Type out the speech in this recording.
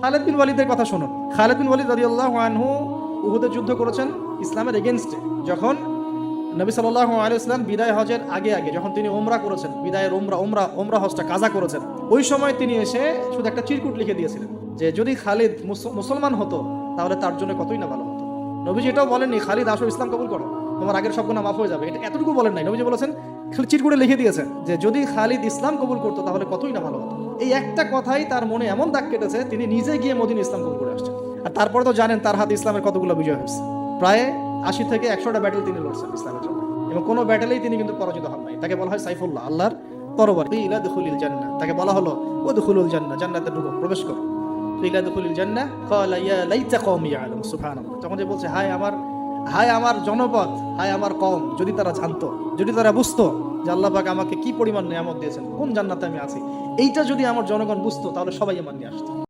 খালিদ বিন ওয়ালিদের কথা শুনুন। খালিদ বিন ওয়ালিদ রাদিয়াল্লাহু আনহু উহুদের যুদ্ধ করেছেন ইসলামের এগেইনস্টে। যখন নবী সাল্লাল্লাহু আলাইহি ওয়াসাল্লাম বিদায় হজের আগে যখন তিনি ওমরা করেছেন, বিদায়ের ওমরা হজটা কাজা করেছেন, ওই সময় তিনি এসে শুধু একটা চিরকুট লিখে দিয়েছিলেন যে যদি খালিদ মুসলমান হতো তাহলে তার জন্য কতই না ভালো হতো। নবীজি এটাও বলেননি খালিদ আসো ইসলাম কবুল করো, তোমার আগের সব গুনাহ মাফ হয়ে যাবে, এটা এতটুকু বলেন নাই। নবীজি বলেছেন চিরকুটে লিখে দিয়েছেন যে যদি খালিদ ইসলাম কবুল করতো তাহলে কতই না ভালো হতো। এই একটা কথাই তার মনে এমন দাগ কেটেছে, তিনি নিজে গিয়ে মদিনা ইসলাম কবুল করে আসছেন। আর তারপরে তো জানেন তার হাতে ইসলামের কতগুলো বিজয় হয়েছে, প্রায় 80 থেকে 100টা ব্যাটেল তিনি লড়ছেন ইসলামের জন্য, এবং কোনো ব্যাটেলেই তিনি কিন্তু পরাজিত হন নাই। তাকে বলা হয় সাইফুল্লাহ, আল্লাহর তরবারি। ইলা দুখুলিল জান্নাহ, তাকে বলা হলো ও দুখুলুল জান্নাহ, জান্নাতে ঢুকো, প্রবেশ করো। ইলা দুখুলিল জান্নাহ ক্বালা ইয়া লাইতা কওমি ইয়ালামুন, সুবহানাল্লাহ। তখন যে বলছে হায় আমার জনপদ, হায় আমার কওম, যদি তারা জানতো, যদি তারা বুঝতো যে আল্লাহ পাক আমাকে কি পরিমাণ নিয়ামত দিয়েছেন, কোন জান্নাতে আমি আছি, এইটা যদি আমার জনগণ বুঝতো তাহলে সবাই আমার নিয়ে আসতো।